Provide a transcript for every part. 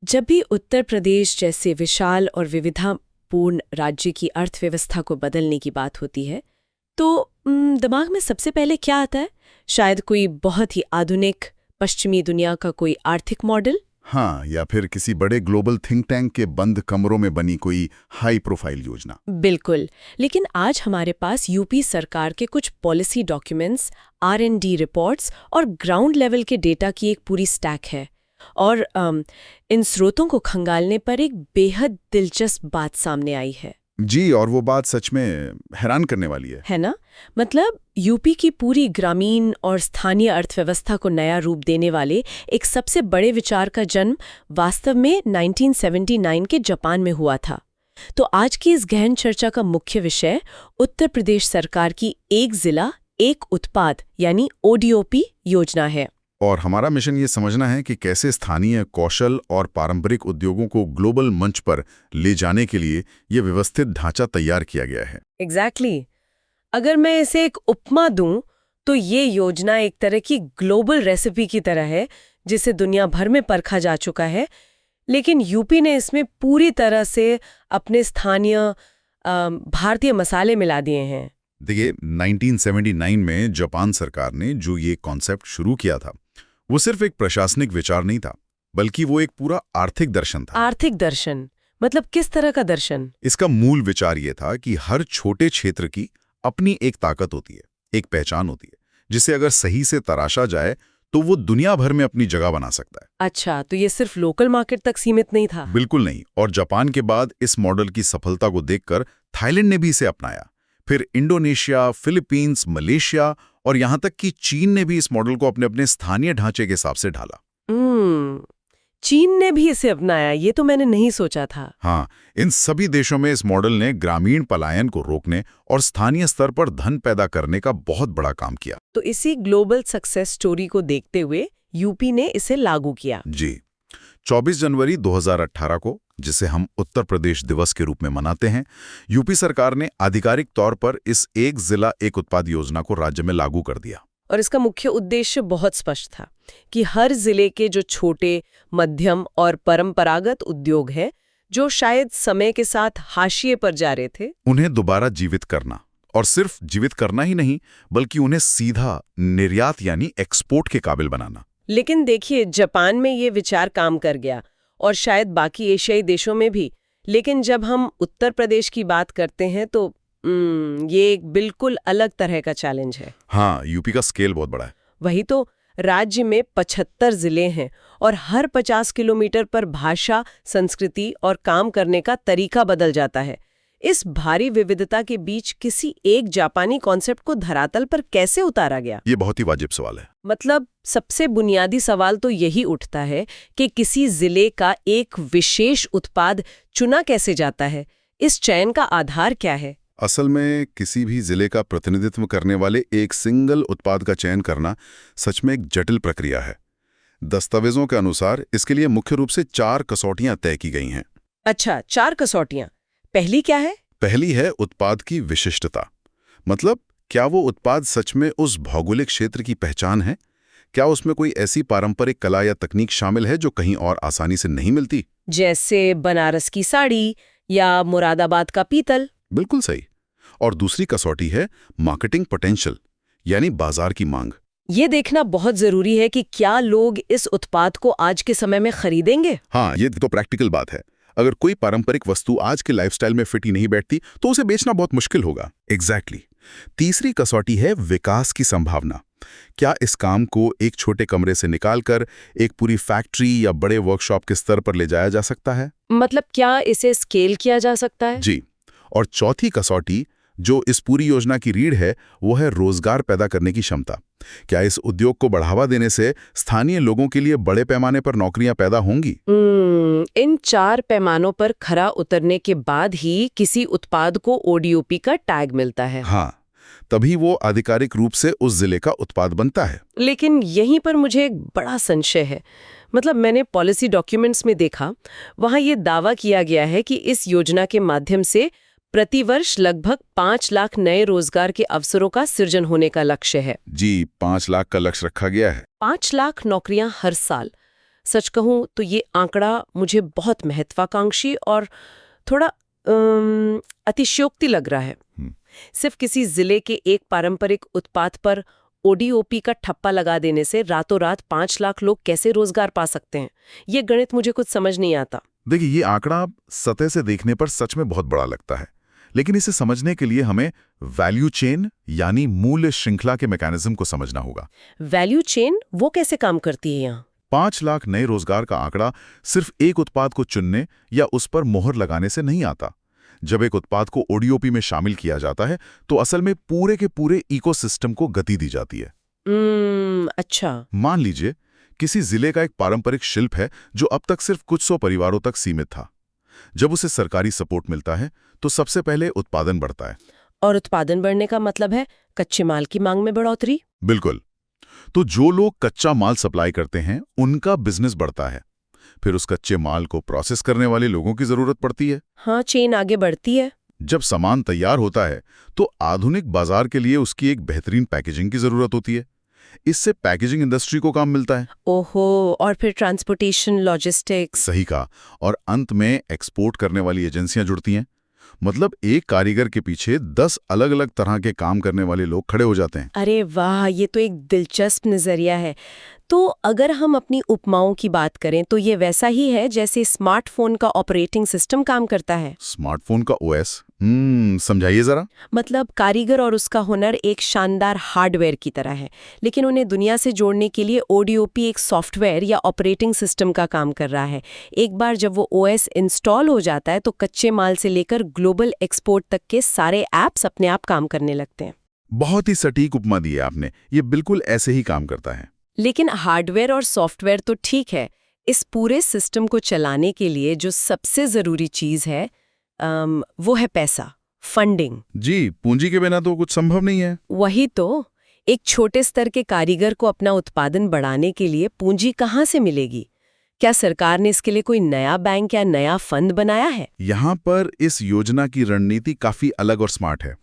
जब भी उत्तर प्रदेश जैसे विशाल और विविधतापूर्ण राज्य की अर्थव्यवस्था को बदलने की बात होती है तो दिमाग में सबसे पहले क्या आता है? शायद कोई बहुत ही आधुनिक पश्चिमी दुनिया का कोई आर्थिक मॉडल। हाँ, या फिर किसी बड़े ग्लोबल थिंक टैंक के बंद कमरों में बनी कोई हाई प्रोफाइल योजना। बिल्कुल, लेकिन आज हमारे पास यूपी सरकार के कुछ पॉलिसी डॉक्यूमेंट्स, R&D रिपोर्ट्स और ग्राउंड लेवल के डेटा की एक पूरी स्टैक है। और इन स्रोतों को खंगालने पर एक बेहद दिलचस्प बात सामने आई है। जी, और वो बात सच में हैरान करने वाली है ना? मतलब यूपी की पूरी ग्रामीण और स्थानीय अर्थव्यवस्था को नया रूप देने वाले एक सबसे बड़े विचार का जन्म वास्तव में 1979 के जापान में हुआ था। तो आज की इस गहन चर्चा का मुख्य विषय उत्तर प्रदेश सरकार की एक जिला एक उत्पाद यानी ODOP योजना है। और हमारा मिशन ये समझना है कि कैसे स्थानीय कौशल और पारंपरिक उद्योगों को ग्लोबल मंच पर ले जाने के लिए ये व्यवस्थित ढांचा तैयार किया गया है। एग्जैक्टली। अगर मैं इसे एक उपमा दूं तो ये योजना एक तरह की ग्लोबल रेसिपी की तरह है जिसे दुनिया भर में परखा जा चुका है, लेकिन यूपी ने इसमें पूरी तरह से अपने स्थानीय भारतीय मसाले मिला दिए हैं। देखिए, 1979 में जापान सरकार ने जो ये कॉन्सेप्ट शुरू किया था वो सिर्फ एक प्रशासनिक विचार नहीं था, बल्कि वो एक पूरा आर्थिक दर्शन था। आर्थिक दर्शन मतलब किस तरह का दर्शन? इसका मूल विचार ये था कि हर छोटे क्षेत्र की अपनी एक ताकत होती है, एक पहचान होती है, जिसे अगर सही से तराशा जाए तो वो दुनिया भर में अपनी जगह बना सकता है। अच्छा, तो ये सिर्फ लोकल मार्केट तक सीमित नहीं था? बिल्कुल नहीं। और जापान के बाद इस मॉडल की सफलता को देखकर थाईलैंड ने भी इसे अपनाया। फिर इंडोनेशिया, फिलीपींस, मलेशिया और यहां तक कि चीन ने भी इस मॉडल को अपने अपने स्थानीय ढांचे के हिसाब से ढाला। चीन ने भी इसे अपनाया, ये तो मैंने नहीं सोचा था। हाँ, इन सभी देशों में इस मॉडल ने ग्रामीण पलायन को रोकने और स्थानीय स्तर पर धन पैदा करने का बहुत बड़ा काम किया। तो इसी ग्लोबल सक्सेस स्टोरी को देखते हुए यूपी ने इसे लागू किया। जी, 24 जनवरी 2018 को, जिसे हम उत्तर प्रदेश दिवस के रूप में मनाते हैं, यूपी सरकार ने आधिकारिक तौर पर इस एक जिला एक उत्पाद योजना को राज्य में लागू कर दिया। और इसका मुख्य उद्देश्य बहुत स्पष्ट था कि हर जिले के जो छोटे, मध्यम और परंपरागत उद्योग हैं, जो शायद समय के साथ हाशिए पर जा रहे थे, उन्हें दोबारा जीवित करना। और सिर्फ जीवित करना ही नहीं, बल्कि उन्हें सीधा निर्यात यानी एक्सपोर्ट के काबिल बनाना। लेकिन देखिए, जापान में ये विचार काम कर गया और शायद बाकी एशियाई देशों में भी। लेकिन जब हम उत्तर प्रदेश की बात करते हैं तो ये एक बिल्कुल अलग तरह का चैलेंज है। हाँ, यूपी का स्केल बहुत बड़ा है। वही तो, राज्य में 75 जिले हैं और हर 50 किलोमीटर पर भाषा, संस्कृति और काम करने का तरीका बदल जाता है। इस भारी विविधता के बीच किसी एक जापानी कॉन्सेप्ट को धरातल पर कैसे उतारा गया? ये बहुत ही वाजिब सवाल है। मतलब सबसे बुनियादी सवाल तो यही उठता है कि किसी जिले का एक विशेष उत्पाद चुना कैसे जाता है? इस चयन का आधार क्या है? असल में किसी भी जिले का प्रतिनिधित्व करने वाले एक सिंगल उत्पाद का चयन करना सच में एक जटिल प्रक्रिया है। दस्तावेजों के अनुसार इसके लिए मुख्य रूप से 4 कसौटियां तय की गई हैं। अच्छा, 4 कसौटियां। पहली क्या है? पहली है उत्पाद की विशिष्टता। मतलब क्या वो उत्पाद सच में उस भौगोलिक क्षेत्र की पहचान है? क्या उसमें कोई ऐसी पारंपरिक कला या तकनीक शामिल है जो कहीं और आसानी से नहीं मिलती? जैसे बनारस की साड़ी या मुरादाबाद का पीतल। बिल्कुल सही। और दूसरी कसौटी है मार्केटिंग पोटेंशियल, यानी बाजार की मांग। ये देखना बहुत जरूरी है कि क्या लोग इस उत्पाद को आज के समय में खरीदेंगे। हाँ, ये तो प्रैक्टिकल बात है। अगर कोई पारंपरिक वस्तु आज के लाइफस्टाइल में फिट ही नहीं बैठती तो उसे बेचना बहुत मुश्किल होगा। एग्जैक्टली। तीसरी कसौटी है विकास की संभावना। क्या इस काम को एक छोटे कमरे से निकालकर एक पूरी फैक्ट्री या बड़े वर्कशॉप के स्तर पर ले जाया जा सकता है? मतलब क्या इसे स्केल किया जा सकता है? जी। और चौथी कसौटी, जो इस पूरी योजना की रीढ़ है, वो है रोजगार पैदा करने की क्षमता। क्या इस उद्योग को बढ़ावा देने से स्थानीय लोगों के लिए बड़े पैमाने पर नौकरियां पैदा होंगी? इन 4 पैमानों पर खरा उतरने के बाद ही किसी उत्पाद को ODOP का टैग मिलता है। हाँ, तभी वो आधिकारिक रूप से उस जिले का उत्पाद बनता है। लेकिन यहीं पर मुझे एक बड़ा संशय है। मतलब मैंने पॉलिसी डॉक्यूमेंट्स में देखा, वहां ये दावा किया गया है कि इस योजना के माध्यम से प्रतिवर्ष लगभग 5 लाख नए रोजगार के अवसरों का सृजन होने का लक्ष्य है। जी, 5 लाख का लक्ष्य रखा गया है। 5 लाख नौकरियां हर साल। सच कहूं तो ये आंकड़ा मुझे बहुत महत्वाकांक्षी और थोड़ा अतिशयोक्ति लग रहा है। सिर्फ किसी जिले के एक पारंपरिक उत्पाद पर ओडीओपी का ठप्पा लगा देने से रातों रात 5 लाख लोग कैसे रोजगार पा सकते हैं, ये गणित मुझे कुछ समझ नहीं आता। देखिए, ये आंकड़ा सतह से देखने पर सच में बहुत बड़ा लगता है, लेकिन इसे समझने के लिए हमें वैल्यू चेन यानी मूल्य श्रृंखला के मैकेनिज्म को समझना होगा। वैल्यू चेन वो कैसे काम करती है यहाँ? 5 लाख नए रोजगार का आंकड़ा सिर्फ एक उत्पाद को चुनने या उस पर मोहर लगाने से नहीं आता। जब एक उत्पाद को ओडीओपी में शामिल किया जाता है तो असल में पूरे के पूरे इकोसिस्टम को गति दी जाती है। अच्छा। मान लीजिए किसी जिले का एक पारंपरिक शिल्प है जो अब तक सिर्फ कुछ 100 परिवारों तक सीमित था। जब उसे सरकारी सपोर्ट मिलता है तो सबसे पहले उत्पादन बढ़ता है। और उत्पादन बढ़ने का मतलब है कच्चे माल की मांग में बढ़ोतरी? बिल्कुल। तो जो लोग कच्चा माल सप्लाई करते हैं उनका बिजनेस बढ़ता है। फिर उस कच्चे माल को प्रोसेस करने वाले लोगों की जरूरत पड़ती है। हाँ, चेन आगे बढ़ती है। जब सामान तैयार होता है तो आधुनिक बाजार के लिए उसकी एक बेहतरीन पैकेजिंग की जरूरत होती है। इससे पैकेजिंग इंडस्ट्री को काम मिलता है। ओहो, और फिर ट्रांसपोर्टेशन, लॉजिस्टिक्स। सही कहा। और अंत में एक्सपोर्ट करने वाली एजेंसियां जुड़ती हैं। मतलब एक कारीगर के पीछे 10 अलग अलग तरह के काम करने वाले लोग खड़े हो जाते हैं। अरे वाह, ये तो एक दिलचस्प नजरिया है। तो अगर हम अपनी उपमाओं की बात करें तो ये वैसा ही है जैसे स्मार्टफोन का ऑपरेटिंग सिस्टम काम करता है। स्मार्टफोन का ओएस? समझाइए जरा। मतलब कारीगर और उसका हुनर एक शानदार हार्डवेयर की तरह है, लेकिन उन्हें दुनिया से जोड़ने के लिए ओडीओपी एक सॉफ्टवेयर या ऑपरेटिंग सिस्टम का काम कर रहा है। एक बार जब वो ओएस इंस्टॉल हो जाता है तो कच्चे माल से लेकर ग्लोबल एक्सपोर्ट तक के सारे ऐप्स अपने आप काम करने लगते हैं। बहुत ही सटीक उपमा दी है आपने। ये बिल्कुल ऐसे ही काम करता है। लेकिन हार्डवेयर और सॉफ्टवेयर तो ठीक है, इस पूरे सिस्टम को चलाने के लिए जो सबसे जरूरी चीज है वो है पैसा, फंडिंग। जी, पूंजी के बिना तो कुछ संभव नहीं है। वही तो। एक छोटे स्तर के कारीगर को अपना उत्पादन बढ़ाने के लिए पूंजी कहाँ से मिलेगी? क्या सरकार ने इसके लिए कोई नया बैंक या नया फंड बनाया है? यहाँ पर इस योजना की रणनीति काफी अलग और स्मार्ट है।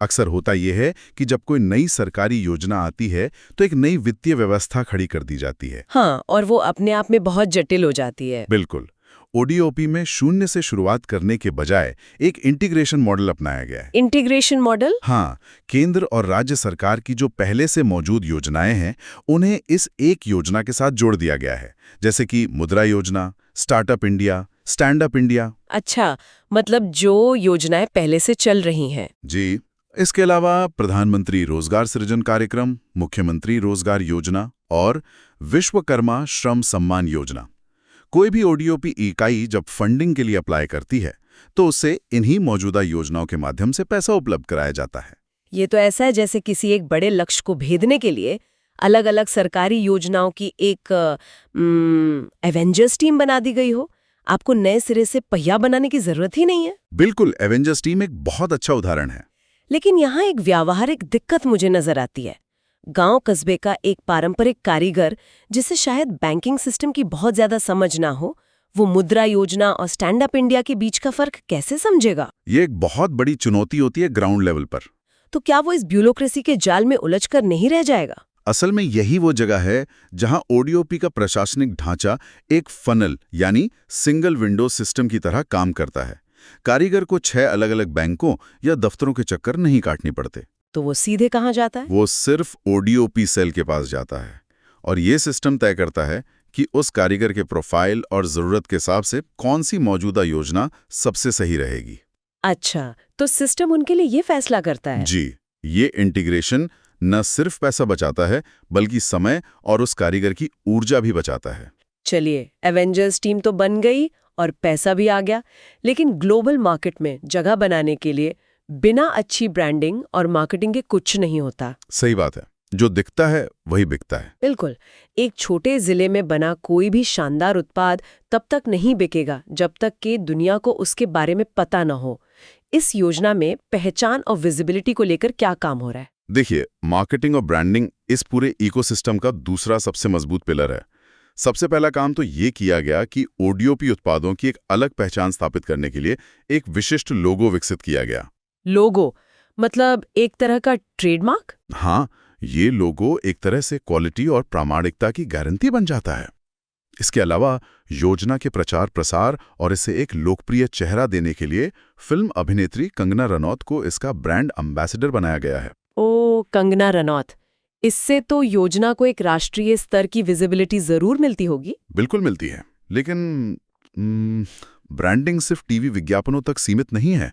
अक्सर होता यह है कि जब कोई नई सरकारी योजना आती है तो एक नई वित्तीय व्यवस्था खड़ी कर दी जाती है। हाँ, और वो अपने आप में बहुत जटिल हो जाती है। बिल्कुल। ओडीओपी में शून्य से शुरुआत करने के बजाय एक इंटीग्रेशन मॉडल अपनाया गया है। Integration model? हाँ, केंद्र और राज्य सरकार की जो पहले से मौजूद योजनाएं हैं उन्हें इस एक योजना के साथ जोड़ दिया गया है, जैसे कि मुद्रा योजना, startup India, stand up India. अच्छा, मतलब जो योजनाएं पहले से चल रही हैं। जी। इसके अलावा प्रधानमंत्री रोजगार सृजन कार्यक्रम, मुख्यमंत्री रोजगार योजना और विश्वकर्मा श्रम सम्मान योजना। कोई भी ओडीओपी इकाई जब फंडिंग के लिए अप्लाई करती है तो उसे इन्हीं मौजूदा योजनाओं के माध्यम से पैसा उपलब्ध कराया जाता है। ये तो ऐसा है जैसे किसी एक बड़े लक्ष्य को भेदने के लिए अलग अलग सरकारी योजनाओं की एक एवेंजर्स टीम बना दी गई हो। आपको नए सिरे से पहिया बनाने की जरूरत ही नहीं है। बिल्कुल, एवेंजर्स टीम एक बहुत अच्छा उदाहरण है। लेकिन यहाँ एक व्यावहारिक दिक्कत मुझे नजर आती है। गांव कस्बे का एक पारंपरिक कारीगर जिसे शायद बैंकिंग सिस्टम की बहुत ज्यादा समझ ना हो, वो मुद्रा योजना और स्टैंड अप इंडिया के बीच का फर्क कैसे समझेगा? ये एक बहुत बड़ी चुनौती होती है ग्राउंड लेवल पर। तो क्या वो इस ब्यूरोक्रेसी के जाल में उलझकर नहीं रह जाएगा? असल में यही वो जगह है जहां ओडीओपी का प्रशासनिक ढांचा एक फनल यानी सिंगल विंडो सिस्टम की तरह काम करता है। कारीगर को 6 अलग अलग बैंकों या दफ्तरों के चक्कर नहीं काटने पड़ते। तो वो सीधे कहाँ जाता है? वो सिर्फ ओडीओपी सेल के पास जाता है और ये सिस्टम तय करता है कि उस कारीगर के प्रोफाइल और जरूरत के हिसाब से कौन सी मौजूदा योजना सबसे सही रहेगी। अच्छा, तो सिस्टम उनके लिए ये फैसला करता है? जी। ये इंटीग्रेशन न सिर्फ पैसा बचाता है बल्कि समय और उस कारीगर की ऊर्जा भी बचाता है। चलिए, एवेंजर्स टीम तो बन गई और पैसा भी आ गया, लेकिन ग्लोबल मार्केट में जगह बनाने के लिए बिना अच्छी ब्रांडिंग और मार्केटिंग के कुछ नहीं होता। सही बात है। जो दिखता है वही बिकता है। बिल्कुल। एक छोटे जिले में बना कोई भी शानदार उत्पाद तब तक नहीं बिकेगा जब तक कि दुनिया को उसके बारे में पता न हो। इस योजना में पहचान और विजिबिलिटी को लेकर क्या काम हो रहा है? देखिए, मार्केटिंग और ब्रांडिंग इस पूरे इकोसिस्टम का दूसरा सबसे मजबूत पिलर है। सबसे पहला काम तो ये किया गया कि ओडीओपी उत्पादों की एक अलग पहचान स्थापित करने के लिए एक विशिष्ट लोगो विकसित किया गया। लोगो मतलब एक तरह का ट्रेडमार्क? हाँ, ये लोगो एक तरह से क्वालिटी और प्रामाणिकता की गारंटी बन जाता है। इसके अलावा योजना के प्रचार प्रसार और इसे एक लोकप्रिय चेहरा देने के लिए फिल्म अभिनेत्री कंगना रनौत को इसका ब्रांड एम्बेसडर बनाया गया है। ओ, कंगना रनौत। इससे तो योजना को एक राष्ट्रीय स्तर की विजिबिलिटी जरूर मिलती होगी। बिल्कुल मिलती है, लेकिन ब्रांडिंग सिर्फ टीवी विज्ञापनों तक सीमित नहीं है।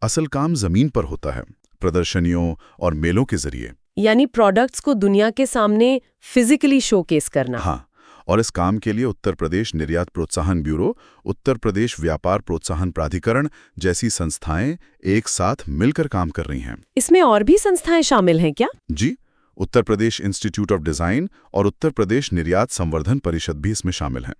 असल काम जमीन पर होता है, प्रदर्शनियों और मेलों के जरिए। यानी प्रोडक्ट्स को दुनिया के सामने फिजिकली शोकेस करना। हाँ, और इस काम के लिए उत्तर प्रदेश निर्यात प्रोत्साहन ब्यूरो, उत्तर प्रदेश व्यापार प्रोत्साहन प्राधिकरण जैसी संस्थाएं एक साथ मिलकर काम कर रही हैं। इसमें और भी संस्थाएं शामिल हैं क्या? जी, Uttar Pradesh institute of design और उत्तर प्रदेश निर्यात संवर्धन परिषद भी इसमें शामिल हैं।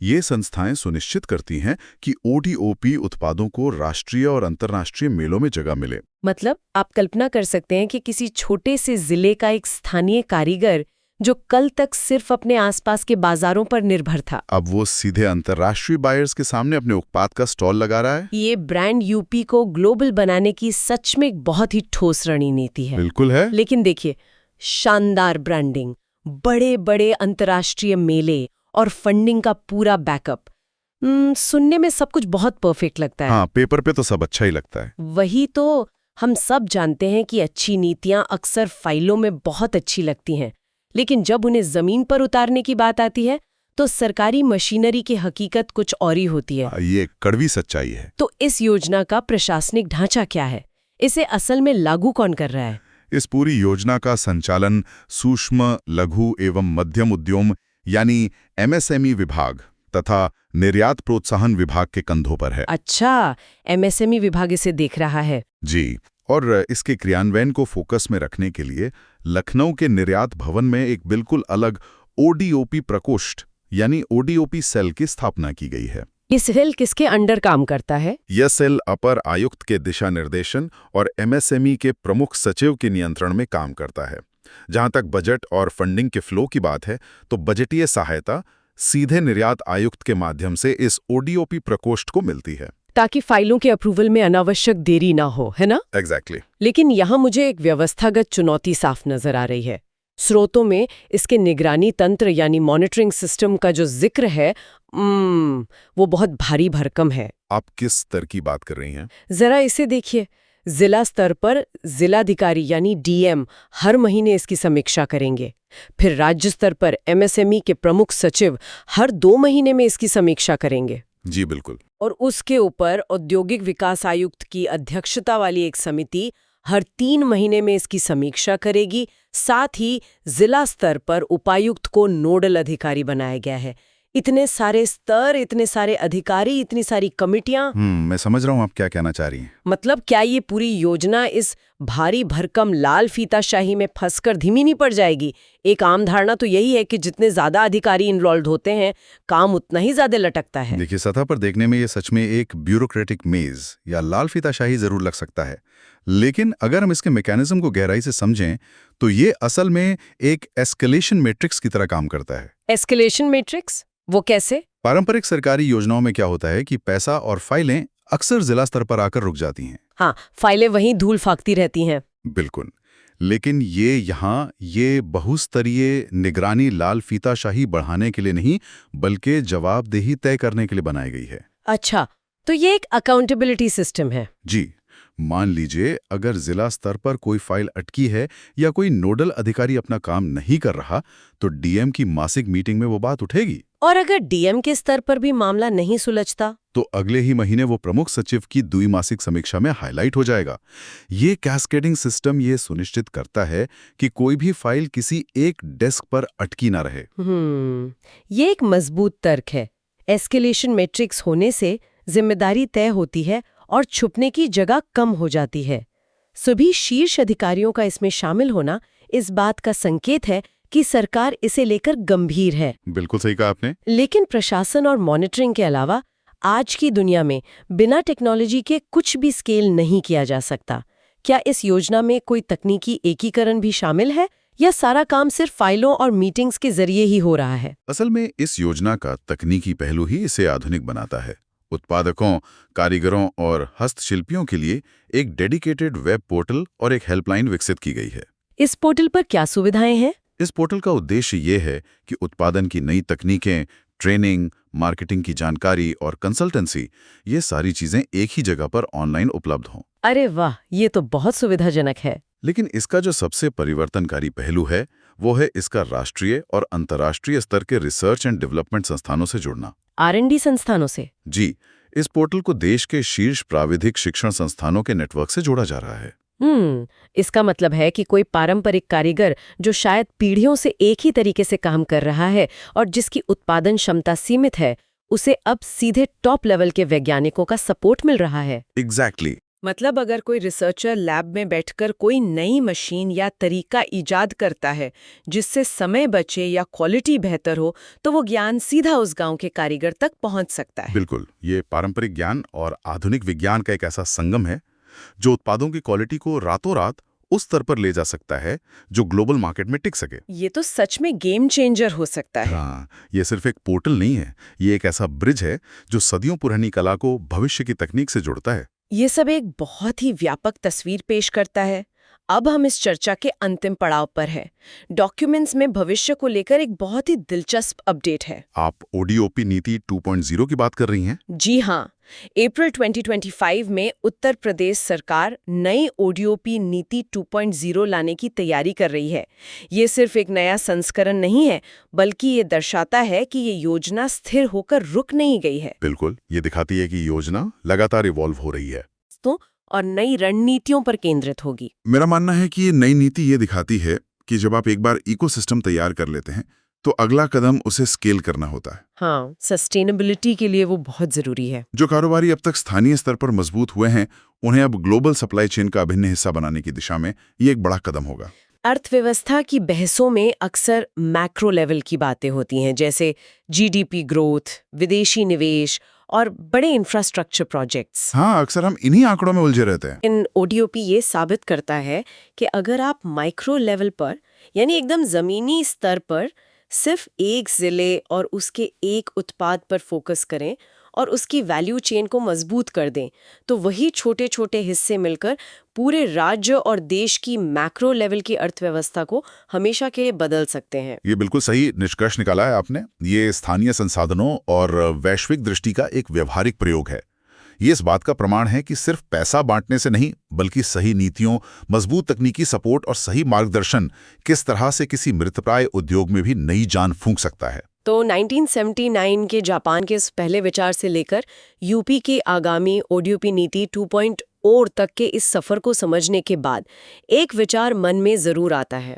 ये संस्थाएं सुनिश्चित करती हैं कि ODOP उत्पादों को राष्ट्रीय और अंतर्राष्ट्रीय मेलों में जगह मिले। मतलब आप कल्पना कर सकते हैं कि किसी छोटे से जिले का एक स्थानीय कारीगर जो कल तक सिर्फ अपने आसपास के बाजारों पर निर्भर था, अब वो सीधे अंतर्राष्ट्रीय बायर्स के सामने अपने उत्पाद का स्टॉल लगा रहा है। ये ब्रांड यूपी को ग्लोबल बनाने की सच में एक बहुत ही ठोस रणनीति है। बिल्कुल है। लेकिन देखिए, शानदार ब्रांडिंग, बड़े बड़े अंतर्राष्ट्रीय मेले और फंडिंग का पूरा बैकअप, सुनने में सब कुछ बहुत परफेक्ट लगता है। हाँ, पेपर पे तो सब अच्छा ही लगता है। वही तो, हम सब जानते हैं कि अच्छी नीतियां अक्सर फाइलों में बहुत अच्छी लगती हैं, लेकिन जब उन्हें जमीन पर उतारने की बात आती है तो सरकारी मशीनरी की हकीकत कुछ और ही होती है। ये कड़वी सच्चाई है। तो इस योजना का प्रशासनिक ढांचा क्या है? इसे असल में लागू कौन कर रहा है? इस पूरी योजना का संचालन सूक्ष्म, लघु एवं मध्यम उद्यम यानी MSME विभाग तथा निर्यात प्रोत्साहन विभाग के कंधों पर है। अच्छा, MSME विभाग इसे देख रहा है। जी, और इसके क्रियान्वयन को फोकस में रखने के लिए लखनऊ के निर्यात भवन में एक बिल्कुल अलग ODOP प्रकोष्ठ यानी ODOP सेल की स्थापना की गई है। ये सेल किसके अंडर काम करता है? यह सेल अपर आयुक्त के दिशा निर्देशन और MSME के प्रमुख सचिव के नियंत्रण में काम करता है। जहां तक बजट और फंडिंग के फ्लो की बात है, तो बजटीय सहायता सीधे निर्यात आयुक्त के माध्यम से इस ODOP प्रकोष्ठ को मिलती है, ताकि फाइलों के अप्रूवल में अनावश्यक देरी ना हो, है ना? एग्जैक्टली। लेकिन यहाँ मुझे एक व्यवस्थागत चुनौती साफ नजर आ रही है। स्रोतों में इसके निगरानी तंत्र यानी मॉनिटरिंग सिस्टम का जो जिक्र है, वो बहुत भारी भरकम है। आप किस स्तर की बात कर रही हैं? जरा इसे देखिए। जिला स्तर पर जिलाधिकारी यानी DM हर महीने इसकी समीक्षा करेंगे। फिर राज्य स्तर पर MSME के प्रमुख सचिव हर 2 महीने में इसकी समीक्षा करेंगे। जी बिल्कुल। और उसके ऊपर औद्योगिक विकास आयुक्त की अध्यक्षता वाली एक समिति हर 3 महीने में इसकी समीक्षा करेगी। साथ ही जिला स्तर पर उपायुक्त को नोडल अधिकारी बनाया गया है। इतने सारे स्तर, इतने सारे अधिकारी, इतनी सारी कमिटियां। मैं समझ रहा हूं आप क्या कहना चाह रही हैं। मतलब क्या ये पूरी योजना इस भारी भरकम लाल फीताशाही में फंसकर धीमी नहीं पड़ जाएगी? एक आम धारणा तो यही है कि जितने ज्यादा अधिकारी इन्वॉल्व होते हैं, काम उतना ही ज्यादा लटकता है। देखिए, सतह पर देखने में ये सच में एक ब्यूरोक्रेटिक मेज या लाल फीताशाही जरूर लग सकता है, लेकिन अगर हम इसके मैकेनिज्म को गहराई से समझें तो ये असल में एक एस्केलेशन मैट्रिक्स की तरह काम करता है। Escalation matrix? वो कैसे? पारंपरिक सरकारी योजनाओं में क्या होता है कि पैसा और फाइलें अक्सर जिला स्तर पर आकर रुक जाती हैं। हाँ, फाइलें वहीं धूल फाकती रहती हैं। बिल्कुल, लेकिन ये बहुस्तरीय निगरानी लाल फीताशाही बढ़ाने के लिए नहीं, बल्कि जवाबदेही तय करने के लिए बनाई गई है। अच्छा, तो ये एक अकाउंटेबिलिटी सिस्टम है। जी, मान लीजिए अगर जिला स्तर पर कोई फाइल अटकी है या कोई नोडल अधिकारी अपना काम नहीं कर रहा, तो DM की मासिक मीटिंग में वो बात उठेगी। और अगर DM के स्तर पर भी मामला नहीं सुलझता, तो अगले ही महीने वो प्रमुख सचिव की द्विमासिक समीक्षा में हाईलाइट हो जाएगा। ये कैस्केडिंग सिस्टम ये सुनिश्चित करता है कि कोई भी फाइल किसी एक डेस्क पर अटकी ना रहे। ये एक मजबूत तर्क है। एस्केलेशन मैट्रिक्स होने से जिम्मेदारी तय होती है और छुपने की जगह कम हो जाती है। सभी शीर्ष अधिकारियों का इसमें शामिल होना इस बात का संकेत है कि सरकार इसे लेकर गंभीर है। बिल्कुल सही कहा आपने। लेकिन प्रशासन और मॉनिटरिंग के अलावा आज की दुनिया में बिना टेक्नोलॉजी के कुछ भी स्केल नहीं किया जा सकता। क्या इस योजना में कोई तकनीकी एकीकरण भी शामिल है या सारा काम सिर्फ फाइलों और मीटिंग्स के जरिए ही हो रहा है? असल में इस योजना का तकनीकी पहलू ही इसे आधुनिक बनाता है। उत्पादकों, कारीगरों और हस्तशिल्पियों के लिए एक डेडिकेटेड वेब पोर्टल और एक हेल्पलाइन विकसित की गई है। इस पोर्टल पर क्या सुविधाएं हैं? इस पोर्टल का उद्देश्य ये है कि उत्पादन की नई तकनीकें, ट्रेनिंग, मार्केटिंग की जानकारी और कंसल्टेंसी, ये सारी चीजें एक ही जगह पर ऑनलाइन उपलब्ध हों। अरे वाह, ये तो बहुत सुविधाजनक है। लेकिन इसका जो सबसे परिवर्तनकारी पहलू है वो है इसका राष्ट्रीय और अंतर्राष्ट्रीय स्तर के रिसर्च एंड डेवलपमेंट संस्थानों से जुड़ना। R&D संस्थानों से? जी, इस पोर्टल को देश के शीर्ष प्राविधिक शिक्षण संस्थानों के नेटवर्क से जोड़ा जा रहा है। इसका मतलब है कि कोई पारंपरिक कारीगर जो शायद पीढ़ियों से एक ही तरीके से काम कर रहा है और जिसकी उत्पादन क्षमता सीमित है, उसे अब सीधे टॉप लेवल के वैज्ञानिकों का सपोर्ट मिल रहा है। एग्जैक्टली। मतलब अगर कोई रिसर्चर लैब में बैठकर कोई नई मशीन या तरीका इजाद करता है जिससे समय बचे या क्वालिटी बेहतर हो, तो वो ज्ञान सीधा उस गांव के कारीगर तक पहुंच सकता है। बिल्कुल, ये पारंपरिक ज्ञान और आधुनिक विज्ञान का एक ऐसा संगम है जो उत्पादों की क्वालिटी को रातों रात उस स्तर पर ले जा सकता है जो ग्लोबल मार्केट में टिक सके। ये तो सच में गेम चेंजर हो सकता है। हाँ, ये सिर्फ एक पोर्टल नहीं है, ये एक ऐसा ब्रिज है जो सदियों पुरानी कला को भविष्य की तकनीक से जोड़ता है। ये सब एक बहुत ही व्यापक तस्वीर पेश करता है। अब हम इस चर्चा के अंतिम पड़ाव पर हैं। डॉक्यूमेंट्स में भविष्य को लेकर एक बहुत ही दिलचस्प अपडेट है। आप ODOP नीति 2.0 की बात कर रही हैं? जी हाँ, अप्रैल 2025 में उत्तर प्रदेश सरकार नई ODOP नीति 2.0 लाने की तैयारी कर रही है। ये सिर्फ एक नया संस्करण नहीं है, बल्कि ये दर्शाता है कि ये योजना स्थिर होकर रुक नहीं गई है। बिल्कुल, ये दिखाती है कि योजना लगातार इवॉल्व हो रही है और नई रणनीतियों पर केंद्रित होगी। मेरा मानना है कि ये नई नीति ये दिखाती है कि जब आप एक बार इकोसिस्टम तैयार कर लेते हैं तो अगला कदम उसे स्केल करना होता है। हाँ, सस्टेनेबिलिटी के लिए वो बहुत जरूरी है। जो कारोबारी अब तक स्थानीय स्तर पर मजबूत हुए हैं, उन्हें अब ग्लोबल सप्लाई चेन का अभिन्न हिस्सा बनाने की दिशा में ये एक बड़ा कदम होगा। अर्थव्यवस्था की बहसों में अक्सर मैक्रो लेवल की बातें होती हैं, जैसे GDP ग्रोथ, विदेशी निवेश और बड़े इंफ्रास्ट्रक्चर प्रोजेक्ट्स। हाँ, अक्सर हम इन्हीं आंकड़ों में उलझे रहते हैं। इन ODOP ये साबित करता है कि अगर आप माइक्रो लेवल पर, यानी एकदम जमीनी स्तर पर, सिर्फ एक जिले और उसके एक उत्पाद पर फोकस करें और उसकी वैल्यू चेन को मजबूत कर दें, तो वही छोटे छोटे हिस्से मिलकर पूरे राज्य और देश की मैक्रो लेवल की अर्थव्यवस्था को हमेशा के लिए बदल सकते हैं। ये बिल्कुल सही निष्कर्ष निकाला है आपने। ये स्थानीय संसाधनों और वैश्विक दृष्टि का एक व्यवहारिक प्रयोग है। ये इस बात का प्रमाण है कि सिर्फ पैसा बांटने से नहीं, बल्कि सही नीतियों, मजबूत तकनीकी सपोर्ट और सही मार्गदर्शन किस तरह से किसी मृतप्राय उद्योग में भी नई जान फूंक सकता है। तो 1979 के जापान के इस पहले विचार से लेकर यूपी की आगामी ODOP नीति 2.0 तक के इस सफर को समझने के बाद एक विचार मन में जरूर आता है।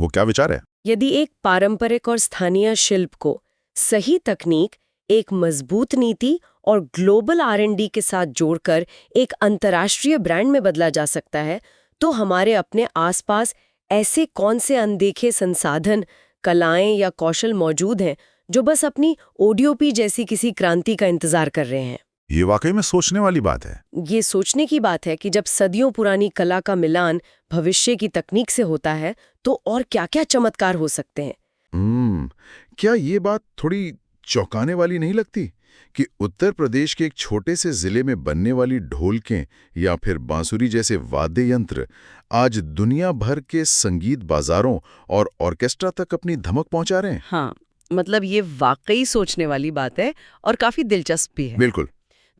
वो क्या विचार है? यदि एक पारंपरिक और स्थानीय शिल्प को सही तकनीक, एक मजबूत नीति और ग्लोबल R&D के साथ जोड़कर एक अंतर्राष्ट्रीय ब्रांड में बदला जा सकता है, तो हमारे अपने आसपास ऐसे कौन से अनदेखे संसाधन, कलाएं या कौशल मौजूद हैं जो बस अपनी ODOP जैसी किसी क्रांति का इंतजार कर रहे हैं। ये वाकई में सोचने वाली बात है। ये सोचने की बात है कि जब सदियों पुरानी कला का मिलान भविष्य की तकनीक से होता है, तो और क्या-क्या चमत्कार हो सकते हैं। क्या ये बात थोड़ी चौंकाने वाली नहीं लगती कि उत्तर प्रदेश के एक छोटे से जिले में बनने वाली ढोलकें या फिर बांसुरी जैसे वाद्य यंत्र आज दुनिया भर के संगीत बाजारों और ऑर्केस्ट्रा तक अपनी धमक पहुंचा रहे हैं? हाँ, मतलब ये वाकई सोचने वाली बात है और काफी दिलचस्प भी है। बिल्कुल।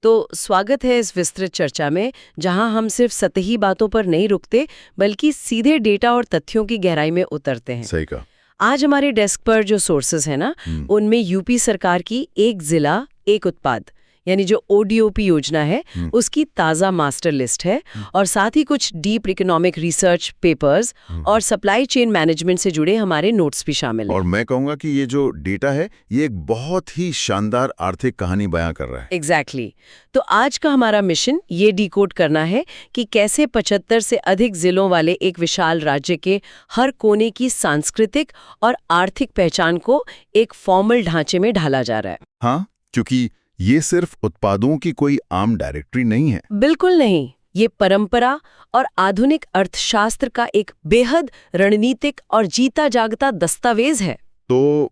तो स्वागत है इस विस्तृत चर्चा में, जहां हम सिर्फ सतही बातों पर नहीं रुकते, बल्कि सीधे डेटा और तथ्यों की गहराई में उतरते हैं। सही कहा। आज हमारे डेस्क पर जो सोर्सेस है ना, उनमें यूपी सरकार की एक जिला एक उत्पाद यानी जो ODOP योजना है उसकी ताज़ा मास्टर लिस्ट है, और साथ ही कुछ डीप इकोनॉमिक रिसर्च पेपर्स और सप्लाई चेन मैनेजमेंट से जुड़े हमारे नोट्स भी शामिल हैं। और मैं कहूँगा कि ये जो डेटा है ये एक बहुत ही शानदार आर्थिक कहानी बयां कर रहा है। एग्जैक्टली। तो आज का हमारा मिशन ये डिकोड करना है कि कैसे 75 से अधिक जिलों वाले एक विशाल राज्य के हर कोने की सांस्कृतिक और आर्थिक पहचान को एक फॉर्मल ढांचे में ढाला जा रहा है। हाँ, क्योंकि ये सिर्फ उत्पादों की कोई आम डायरेक्टरी नहीं है। बिल्कुल नहीं, ये परंपरा और आधुनिक अर्थशास्त्र का एक बेहद रणनीतिक और जीता जागता दस्तावेज है। तो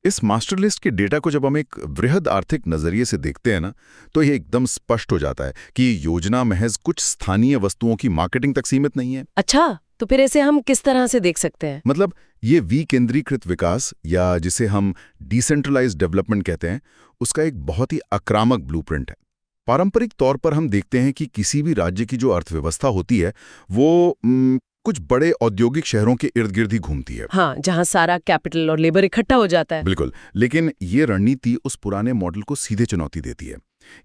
इस मास्टर लिस्ट के डेटा को जब हम एक वृहद आर्थिक नजरिए से देखते हैं ना, तो ये एकदम स्पष्ट हो जाता है कि योजना महज कुछ स्थानीय वस्तुओं की मार्केटिंग तक सीमित नहीं है। अच्छा, तो फिर इसे हम किस तरह से देख सकते हैं? मतलब ये विकेंद्रीकृत विकास या जिसे हम डिसेंट्रलाइज्ड डेवलपमेंट कहते हैं, उसका एक बहुत ही आक्रामक ब्लूप्रिंट है। पारंपरिक तौर पर हम देखते हैं कि किसी भी राज्य की जो अर्थव्यवस्था होती है वो कुछ बड़े औद्योगिक शहरों के इर्द गिर्द ही घूमती है। हाँ, जहाँ सारा कैपिटल और लेबर इकट्ठा हो जाता है। बिल्कुल, लेकिन ये रणनीति उस पुराने मॉडल को सीधे चुनौती देती है।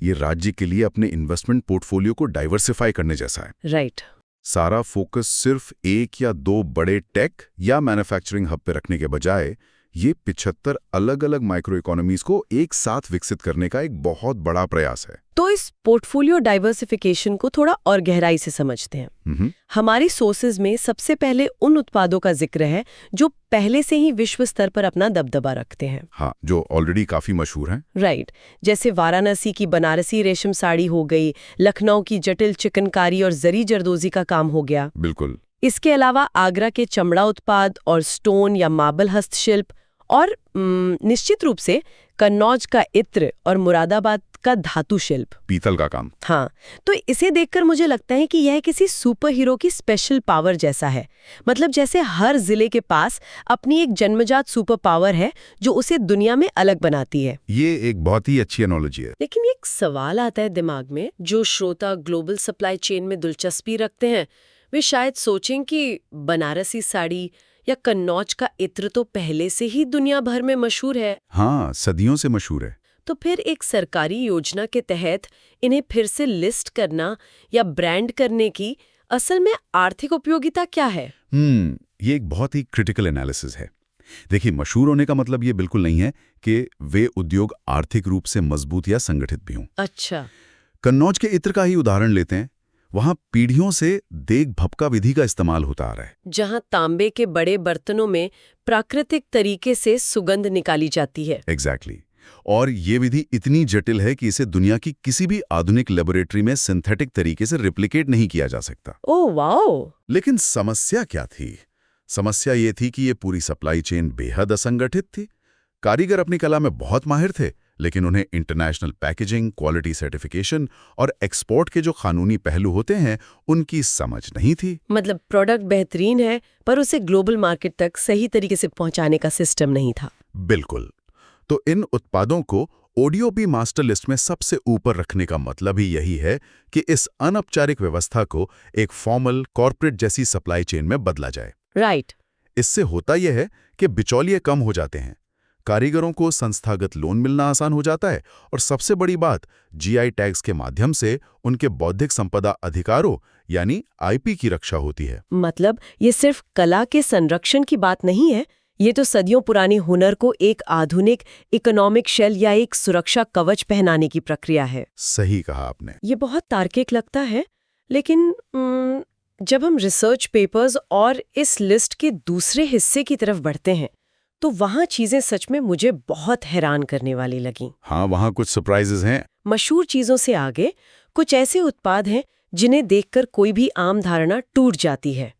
ये राज्य के लिए अपने इन्वेस्टमेंट पोर्टफोलियो को डाइवर्सिफाई करने जैसा है। राइट। सारा फोकस सिर्फ एक या दो बड़े टेक या मैन्युफैक्चरिंग हब पे रखने के बजाय ये 75 अलग अलग माइक्रो इकोनॉमीज को एक साथ विकसित करने का एक बहुत बड़ा प्रयास है। तो इस पोर्टफोलियो डाइवर्सिफिकेशन को थोड़ा और गहराई से समझते हैं। हमारी सोर्सेज में सबसे पहले उन उत्पादों का जिक्र है जो पहले से ही विश्व स्तर पर अपना दबदबा रखते हैं। हाँ, जो ऑलरेडी काफी मशहूर हैं। राइट। जैसे वाराणसी की बनारसी रेशम साड़ी हो गई, लखनऊ की जटिल चिकनकारी और जरी जरदोजी का काम हो गया। बिल्कुल। इसके अलावा आगरा के चमड़ा उत्पाद और स्टोन या मार्बल हस्तशिल्प, और निश्चित रूप से कन्नौज का इत्र और मुरादाबाद का धातु शिल्प, पीतल का काम। हाँ, तो इसे देखकर मुझे लगता है कि यह किसी सुपर हीरो की स्पेशल पावर जैसा है। मतलब जैसे हर जिले के पास अपनी एक जन्मजात सुपर पावर है जो उसे दुनिया में अलग बनाती है। ये एक बहुत ही अच्छी एनोलॉजी है। लेकिन एक सवाल आता है दिमाग में, जो श्रोता ग्लोबल सप्लाई चेन में दिलचस्पी रखते हैं वे शायद सोचें कि बनारसी साड़ी या कन्नौज का इत्र तो पहले से ही दुनिया भर में मशहूर है। हाँ, सदियों से मशहूर है। तो फिर एक सरकारी योजना के तहत इन्हें फिर से लिस्ट करना या ब्रांड करने की असल में आर्थिक उपयोगिता क्या है? ये एक बहुत ही क्रिटिकल एनालिसिस है। देखिए, मशहूर होने का मतलब ये बिल्कुल नहीं है कि वे उद्योग आर्थिक रूप से मजबूत या संगठित भी हों। अच्छा। कन्नौज के इत्र का ही उदाहरण लेते हैं। वहां पीढ़ियों से देग भपका विधि का इस्तेमाल होता आ रहा है, जहां तांबे के बड़े बर्तनों में प्राकृतिक तरीके से सुगंध निकाली जाती है। एग्जैक्टली। और ये विधि इतनी जटिल है कि इसे दुनिया की किसी भी आधुनिक लेबोरेटरी में सिंथेटिक तरीके से रिप्लिकेट नहीं किया जा सकता। Oh wow! लेकिन समस्या क्या थी? समस्या ये थी कि ये पूरी सप्लाई चेन बेहद असंगठित थी। कारीगर अपनी कला में बहुत माहिर थे, लेकिन उन्हें इंटरनेशनल पैकेजिंग, क्वालिटी सर्टिफिकेशन और एक्सपोर्ट के जो कानूनी पहलू होते हैं उनकी समझ नहीं थी। मतलब प्रोडक्ट बेहतरीन है पर उसे ग्लोबल मार्केट तक सही तरीके से पहुंचाने का सिस्टम नहीं था। बिल्कुल। तो इन उत्पादों को ओडीओपी मास्टर लिस्ट में सबसे ऊपर रखने का मतलब ही यही है कि इस अनौपचारिक व्यवस्था को एक फॉर्मल कॉर्पोरेट जैसी सप्लाई चेन में बदला जाए। राइट। इससे होता यह है कि बिचौलिए कम हो जाते हैं, कारीगरों को संस्थागत लोन मिलना आसान हो जाता है और सबसे बड़ी बात, जीआई टैग्स के माध्यम से उनके बौद्धिक संपदा अधिकारों यानी आईपी की रक्षा होती है। मतलब ये सिर्फ कला के संरक्षण की बात नहीं है, ये तो सदियों पुराने हुनर को एक आधुनिक इकोनॉमिक शेल या एक सुरक्षा कवच पहनाने की प्रक्रिया है। सही कहा आपने। ये बहुत तार्किक लगता है, लेकिन जब हम रिसर्च पेपर्स और इस लिस्ट के दूसरे हिस्से की तरफ बढ़ते हैं तो वहाँ चीजें सच में मुझे बहुत हैरान करने वाली लगीं। हाँ, वहाँ कुछ सरप्राइजेस हैं। मशहूर चीजों से आगे कुछ ऐसे उत्पाद हैं जिन्हें देखकर कोई भी आम धारणा टूट जाती है।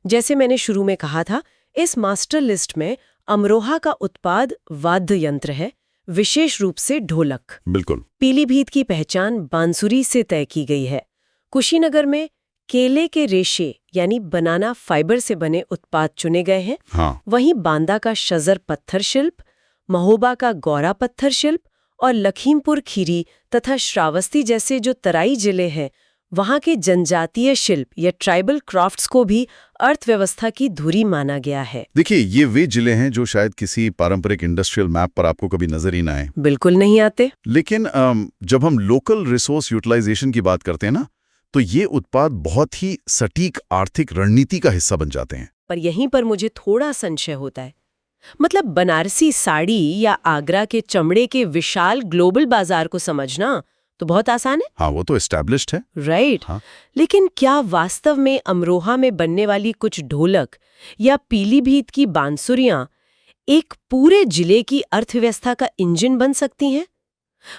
जैसे मैंने शुरू में कहा था, इस मास्टर लिस्ट में अमरोहा का उत्पाद वाद्य यंत्र है, विशेष रूप से ढोलक। बिल्कुल। पीलीभीत की पहचान बांसुरी से तय की गई है। कुशीनगर में केले के रेशे यानी बनाना फाइबर से बने उत्पाद चुने गए हैं। हाँ। वहीं बांदा का शजर पत्थर शिल्प, महोबा का गौरा पत्थर शिल्प और लखीमपुर खीरी तथा श्रावस्ती जैसे जो तराई जिले हैं, वहाँ के जनजातीय शिल्प या ट्राइबल क्राफ्ट्स को भी अर्थव्यवस्था की धुरी माना गया है। देखिए, ये वे जिले हैं जो शायद किसी पारंपरिक इंडस्ट्रियल मैप पर आपको कभी नजर ही ना आए। बिल्कुल नहीं आते। लेकिन जब हम लोकल रिसोर्स यूटिलाइजेशन की बात करते हैं ना, तो ये उत्पाद बहुत ही सटीक आर्थिक रणनीति का हिस्सा बन जाते हैं। पर यहीं पर मुझे थोड़ा संशय होता है। मतलब बनारसी साड़ी या आगरा के चमड़े के विशाल ग्लोबल बाजार को समझना तो बहुत आसान है। हाँ, वो तो एस्टैब्लिश्ड है। राइट। हाँ। लेकिन क्या वास्तव में अमरोहा में बनने वाली कुछ ढोलक या पीलीभीत की बांसुरियां एक पूरे जिले की अर्थव्यवस्था का इंजन बन सकती हैं?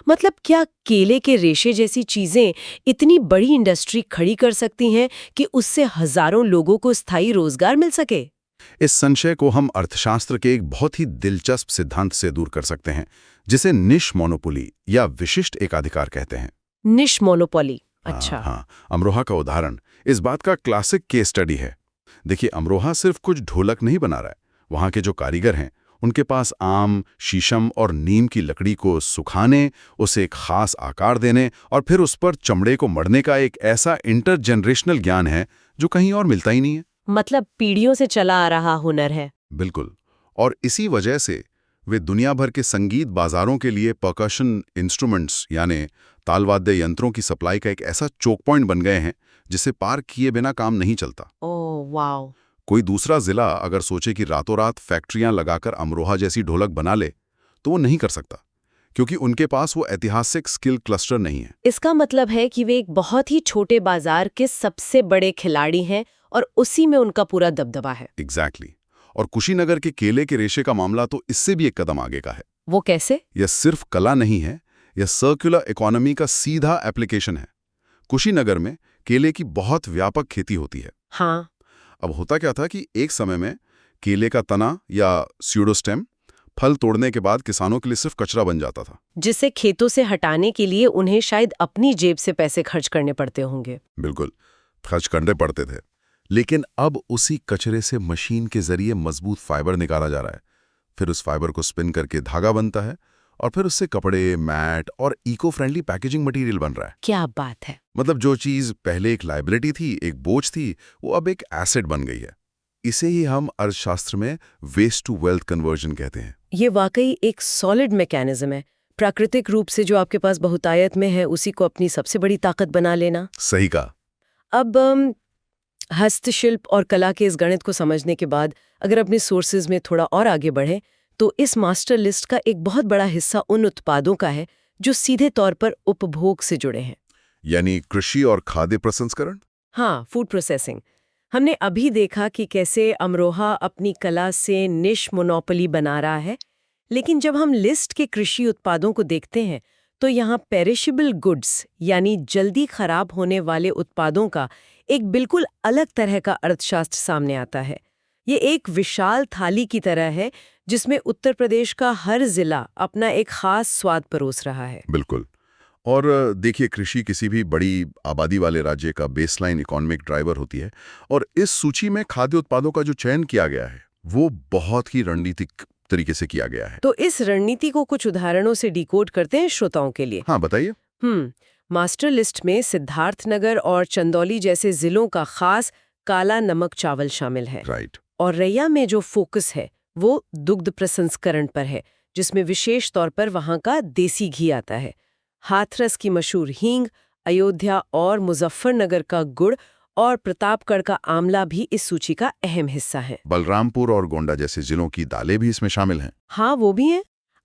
मतलब क्या केले के रेशे जैसी चीजें इतनी बड़ी इंडस्ट्री खड़ी कर सकती हैं कि उससे हजारों लोगों को स्थायी रोजगार मिल सके? इस संशय को हम अर्थशास्त्र के एक बहुत ही दिलचस्प सिद्धांत से दूर कर सकते हैं, जिसे निश मोनोपोली या विशिष्ट एकाधिकार कहते हैं। निश मोनोपोली। अच्छा। हाँ, अमरोहा का उदाहरण इस बात का क्लासिक केस स्टडी है। देखिए, अमरोहा सिर्फ कुछ ढोलक नहीं बना रहा है। वहाँ के जो कारीगर हैं, उनके पास आम, शीशम और नीम की लकड़ी को सुखाने, उसे एक खास आकार देने और फिर उस पर चमड़े को मढ़ने का एक ऐसा इंटरजेनरेशनल ज्ञान है जो कहीं और मिलता ही नहीं है। मतलब पीढ़ियों से चला आ रहा हुनर है। बिल्कुल। और इसी वजह से वे दुनिया भर के संगीत बाजारों के लिए परकशन इंस्ट्रूमेंट्स यानी तालवाद्य यंत्रों की सप्लाई का एक ऐसा चोक पॉइंट बन गए हैं जिसे पार किए बिना काम नहीं चलता। Oh wow. कोई दूसरा जिला अगर सोचे कि रातों रात फैक्ट्रियां लगाकर अमरोहा जैसी ढोलक बना ले तो वो नहीं कर सकता, क्योंकि उनके पास वो ऐतिहासिक स्किल क्लस्टर नहीं है। इसका मतलब है कि वे एक बहुत ही छोटे बाजार के सबसे बड़े खिलाड़ी हैं और उसी में उनका पूरा दबदबा है। एग्जैक्टली। और कुशीनगर के केले के रेशे का मामला तो इससे भी एक कदम आगे का है। वो कैसे? यह सिर्फ कला नहीं है, यह सर्कुलर इकोनॉमी का सीधा एप्लीकेशन है। कुशीनगर में केले की बहुत व्यापक खेती होती है। हाँ। अब होता क्या था कि एक समय में केले का तना या स्यूडोस्टेम फल तोड़ने के बाद किसानों के लिए सिर्फ कचरा बन जाता था, जिसे खेतों से हटाने के लिए उन्हें शायद अपनी जेब से पैसे खर्च करने पड़ते होंगे। बिल्कुल, खर्च करने पड़ते थे। लेकिन अब उसी कचरे से मशीन के जरिए मजबूत फाइबर निकाला जा रहा है। फिर उस फाइबर को स्पिन करके धागा बनता है और फिर उससे कपड़े, मैट और इको फ्रेंडली पैकेजिंग मटेरियल बन रहा है। क्या बात है। मतलब जो चीज पहले एक लाइबिलिटी थी, एक बोझ थी, वो अब एक एसेट बन गई है। इसे ही हम अर्थशास्त्र में वेस्ट टू वेल्थ कन्वर्जन कहते हैं। ये वाकई एक सॉलिड मैकेनिज्म है। प्राकृतिक रूप से जो आपके पास बहुतायत में है उसी को अपनी सबसे बड़ी ताकत बना लेना। सही कहा। अब हस्तशिल्प और कला के इस गणित को समझने के बाद अगर अपने सोर्सेज में थोड़ा और आगे बढ़ें तो इस मास्टर लिस्ट का एक बहुत बड़ा हिस्सा उन उत्पादों का है जो सीधे तौर पर उपभोग से जुड़े हैं। यानी कृषि और खाद्य प्रसंस्करण। हाँ, फूड प्रोसेसिंग। हमने अभी देखा कि कैसे अमरोहा अपनी कला से निश मोनोपोली बना रहा है, लेकिन जब हम लिस्ट के कृषि उत्पादों को देखते हैं तो यहाँ पेरिशेबल गुड्स यानी जल्दी खराब होने वाले उत्पादों का एक बिल्कुल अलग तरह का अर्थशास्त्र सामने आता है। ये एक विशाल थाली की तरह है जिसमें उत्तर प्रदेश का हर जिला अपना एक खास स्वाद परोस रहा है। बिल्कुल। और देखिए, कृषि किसी भी बड़ी आबादी वाले राज्य का बेसलाइन इकोनॉमिक ड्राइवर होती है, और इस सूची में खाद्य उत्पादों का जो चयन किया गया है वो बहुत ही रणनीतिक तरीके से किया गया है। तो इस रणनीति को कुछ उदाहरणों से डिकोड करते हैं श्रोताओं के लिए। हाँ, बताइए। मास्टर लिस्ट में सिद्धार्थनगर और चंदौली जैसे जिलों का खास काला नमक चावल शामिल है। राइट। और रैया में जो फोकस है वो दुग्ध प्रसंस्करण पर है, जिसमें विशेष तौर पर वहां का देसी घी आता है। हाथरस की मशहूर हींग, अयोध्या और मुजफ्फरनगर का गुड़ और प्रतापगढ़ का आंवला भी इस सूची का अहम हिस्सा है। बलरामपुर और गोंडा जैसे जिलों की दालें भी इसमें शामिल हैं। हाँ, वो भी हैं।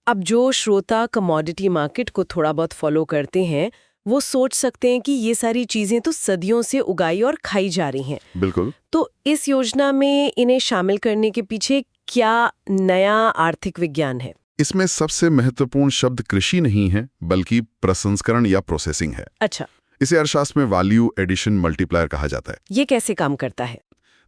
अब जो श्रोता कमोडिटी मार्केट को थोड़ा बहुत फॉलो करते हैं वो सोच सकते हैं कि ये सारी चीजें तो सदियों से उगाई और खाई जा रही हैं। बिल्कुल। तो इस योजना में इन्हें शामिल करने के पीछे क्या नया आर्थिक विज्ञान है? इसमें सबसे महत्वपूर्ण शब्द कृषि नहीं है, बल्कि प्रसंस्करण या प्रोसेसिंग है। अच्छा। इसे अर्थशास्त्र में वैल्यू एडिशन मल्टीप्लायर कहा जाता है। ये कैसे काम करता है?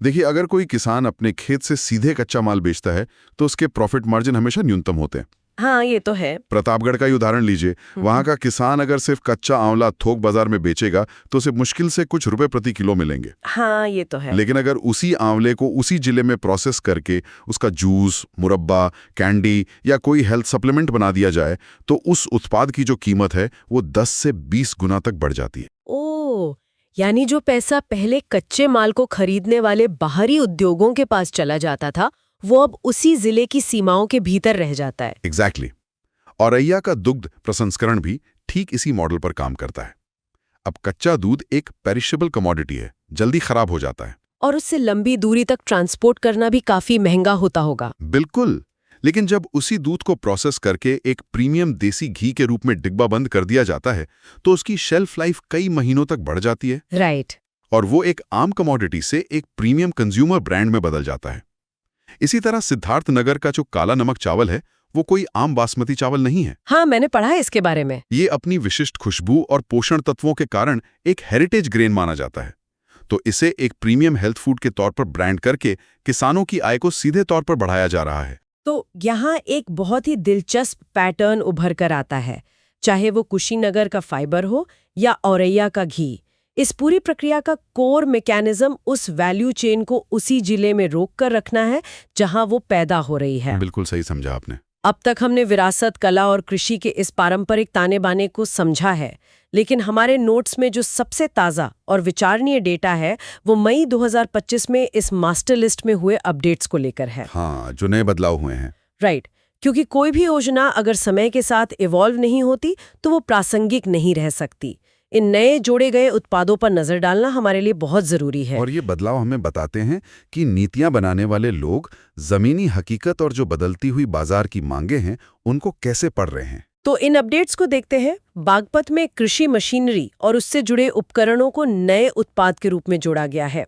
देखिए, अगर कोई किसान अपने खेत से सीधे कच्चा माल बेचता है तो उसके प्रॉफिट मार्जिन हमेशा न्यूनतम होते हैं। हाँ, ये तो है। प्रतापगढ़ का ही उदाहरण लीजिए। वहां का किसान अगर सिर्फ कच्चा आंवला थोक बाजार में बेचेगा तो उसे मुश्किल से कुछ रुपए प्रति किलो मिलेंगे। हाँ, ये तो है। लेकिन अगर उसी आंवले को उसी जिले में प्रोसेस करके उसका जूस, मुरब्बा, कैंडी या कोई हेल्थ सप्लीमेंट बना दिया जाए तो उस उत्पाद की जो कीमत है वो 10 से 20 गुना तक बढ़ जाती है। ओह, यानी जो पैसा पहले कच्चे माल को खरीदने वाले बाहरी उद्योगों के पास चला जाता था वो अब उसी जिले की सीमाओं के भीतर रह जाता है। एग्जैक्टली। औरैया का दुग्ध प्रसंस्करण भी ठीक इसी मॉडल पर काम करता है। अब कच्चा दूध एक पेरिशेबल कमोडिटी है, जल्दी खराब हो जाता है और उससे लंबी दूरी तक ट्रांसपोर्ट करना भी काफी महंगा होता होगा। बिल्कुल। लेकिन जब उसी दूध को प्रोसेस करके एक प्रीमियम देसी घी के रूप में डिब्बाबंद कर दिया जाता है तो उसकी शेल्फ लाइफ कई महीनों तक बढ़ जाती है। राइट। और वो एक आम कमोडिटी से एक प्रीमियम कंज्यूमर ब्रांड में बदल जाता है। इसी तरह सिद्धार्थनगर का जो काला नमक चावल है वो कोई आम बासमती चावल नहीं है। हाँ, मैंने पढ़ा है इसके बारे में। ये अपनी विशिष्ट खुशबू और पोषण तत्वों के कारण एक हेरिटेज ग्रेन माना जाता है। तो इसे एक प्रीमियम हेल्थ फूड के तौर पर ब्रांड करके किसानों की आय को सीधे तौर पर बढ़ाया जा रहा है। तो यहाँ एक बहुत ही दिलचस्प पैटर्न उभर कर आता है, चाहे वो कुशीनगर का फाइबर हो या औरैया का घी। इस पूरी प्रक्रिया का कोर मैकेनिज्म उस वैल्यू चेन को उसी जिले में रोक कर रखना है जहां वो पैदा हो रही है। बिल्कुल सही समझा आपने। अब तक हमने विरासत, कला और कृषि के इस पारंपरिक ताने बाने को समझा है, लेकिन हमारे नोट्स में जो सबसे ताज़ा और विचारणीय डेटा है वो मई 2025 में इस मास्टर लिस्ट में हुए अपडेट्स को लेकर है। हाँ, जो नए बदलाव हुए हैं। राइट, क्योंकि कोई भी योजना अगर समय के साथ इवॉल्व नहीं होती तो वो प्रासंगिक नहीं रह सकती। इन नए जोड़े गए उत्पादों पर नजर डालना हमारे लिए बहुत जरूरी है। और ये बदलाव हमें बताते हैं कि नीतियां बनाने वाले लोग जमीनी हकीकत और जो बदलती हुई बाजार की मांगे हैं उनको कैसे पढ़ रहे हैं। तो इन अपडेट्स को देखते हैं। बागपत में कृषि मशीनरी और उससे जुड़े उपकरणों को नए उत्पाद के रूप में जोड़ा गया है।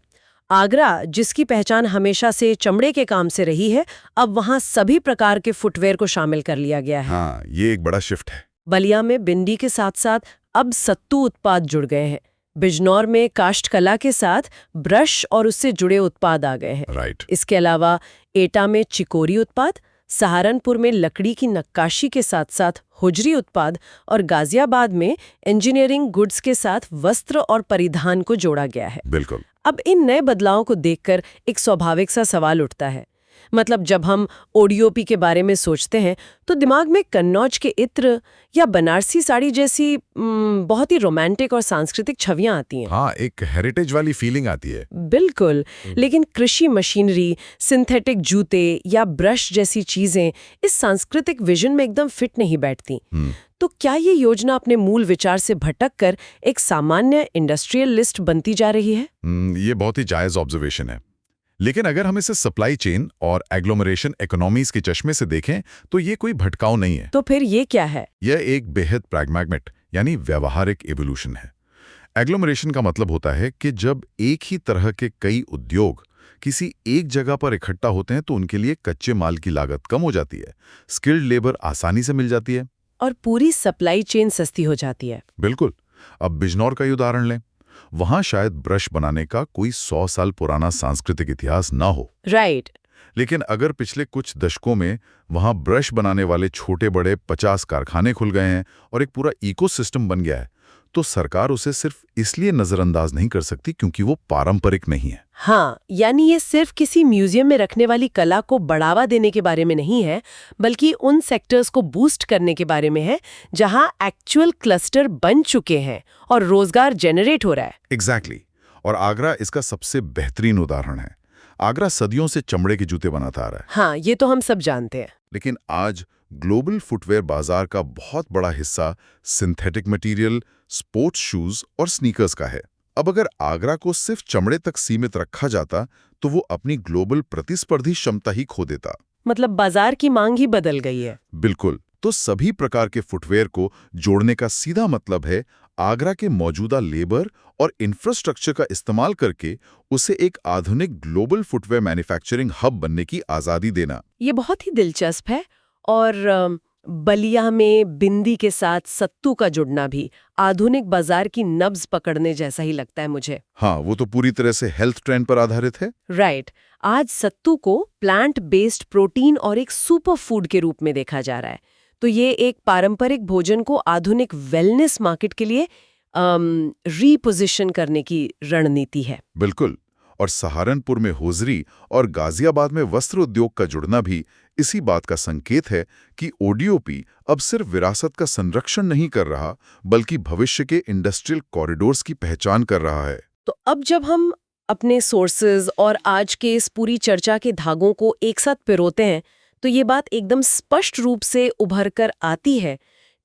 आगरा, जिसकी पहचान हमेशा से चमड़े के काम से रही है, अब वहां सभी प्रकार के फुटवेयर को शामिल कर लिया गया है। हाँ, ये एक बड़ा शिफ्ट है। बलिया में बिंदी के साथ साथ अब सत्तू उत्पाद जुड़ गए हैं। बिजनौर में काष्ठकला के साथ ब्रश और उससे जुड़े उत्पाद आ गए हैं। राइट। इसके अलावा एटा में चिकोरी उत्पाद, सहारनपुर में लकड़ी की नक्काशी के साथ साथ हुजरी उत्पाद और गाजियाबाद में इंजीनियरिंग गुड्स के साथ वस्त्र और परिधान को जोड़ा गया है। बिल्कुल। अब इन नए बदलावों को देखकर एक स्वाभाविक सा सवाल उठता है। मतलब जब हम ओडीओपी के बारे में सोचते हैं तो दिमाग में कन्नौज के इत्र या बनारसी साड़ी जैसी बहुत ही रोमांटिक और सांस्कृतिक छवियां आती हैं। हाँ, एक हेरिटेज वाली फीलिंग आती है। बिल्कुल। लेकिन कृषि मशीनरी, सिंथेटिक जूते या ब्रश जैसी चीजें इस सांस्कृतिक विजन में एकदम फिट नहीं बैठती। तो क्या ये योजना अपने मूल विचार से भटक कर एक सामान्य इंडस्ट्रियल लिस्ट बनती जा रही है? ये बहुत ही जायज ऑब्जर्वेशन है। लेकिन अगर हम इसे सप्लाई चेन और एग्लोमरेशन इकोनॉमीज के चश्मे से देखें तो ये कोई भटकाव नहीं है। तो फिर ये क्या है? यह एक बेहद प्रैग्मैटिक यानी व्यावहारिक एवोल्यूशन है। एग्लोमरेशन का मतलब होता है कि जब एक ही तरह के कई उद्योग किसी एक जगह पर इकट्ठा होते हैं तो उनके लिए कच्चे माल की लागत कम हो जाती है, स्किल्ड लेबर आसानी से मिल जाती है और पूरी सप्लाई चेन सस्ती हो जाती है। बिल्कुल। अब बिजनौर का ही उदाहरण लें। वहां शायद ब्रश बनाने का कोई 100 साल पुराना सांस्कृतिक इतिहास ना हो। राइट। लेकिन अगर पिछले कुछ दशकों में वहां ब्रश बनाने वाले छोटे बड़े 50 कारखाने खुल गए हैं और एक पूरा इकोसिस्टम बन गया है, तो सरकार उसे सिर्फ इसलिए नजरअंदाज नहीं कर सकती क्योंकि वो पारंपरिक नहीं है। हाँ, यानी ये सिर्फ किसी म्यूजियम में रखने वाली कला को बढ़ावा देने के बारे में नहीं है, बल्कि उन सेक्टर्स को बूस्ट करने के बारे में है जहां एक्चुअल क्लस्टर बन चुके हैं और रोजगार जनरेट हो रहा है। एग्जैक्टली। और आगरा इसका सबसे बेहतरीन उदाहरण है। आगरा सदियों से चमड़े के जूते बनाता आ रहा है। हाँ, ये तो हम सब जानते हैं। लेकिन आज ग्लोबल फुटवेयर बाजार का बहुत बड़ा हिस्सा सिंथेटिक मटेरियल, स्पोर्ट्स शूज और स्नीकर्स का है। अब अगर आगरा को सिर्फ चमड़े तक सीमित रखा जाता तो वो अपनी ग्लोबल प्रतिस्पर्धी क्षमता ही खो देता। मतलब बाजार की मांग ही बदल गई है। बिल्कुल। तो सभी प्रकार के फुटवेयर को जोड़ने का सीधा मतलब है आगरा के मौजूदा लेबर और इंफ्रास्ट्रक्चर का इस्तेमाल करके उसे एक आधुनिक ग्लोबल फुटवेयर मैन्युफैक्चरिंग हब बनने की आजादी देना। ये बहुत ही दिलचस्प है। और बलिया में बिंदी के साथ सत्तू का जुड़ना भी आधुनिक बाजार की नब्ज पकड़ने जैसा ही लगता है मुझे। हाँ, वो तो पूरी तरह से हेल्थ ट्रेंड पर आधारित है। राइट। आज सत्तू को प्लांट बेस्ड प्रोटीन और एक सुपर फूड के रूप में देखा जा रहा है। तो ये एक पारंपरिक भोजन को आधुनिक वेलनेस मार्केट के लिए रीपोजिशन करने की रणनीति है। बिल्कुल। और सहारनपुर में होजरी और गाजियाबाद में वस्त्र उद्योग का जुड़ना भी इसी बात का संकेत है कि ओडीओपी अब सिर्फ विरासत का संरक्षण नहीं कर रहा, बल्कि भविष्य के इंडस्ट्रियल कॉरिडोर्स की पहचान कर रहा है। तो अब जब हम अपने सोर्सेज और आज के इस पूरी चर्चा के धागों को एक साथ पिरोते हैं तो ये बात एकदम स्पष्ट रूप से उभर कर आती है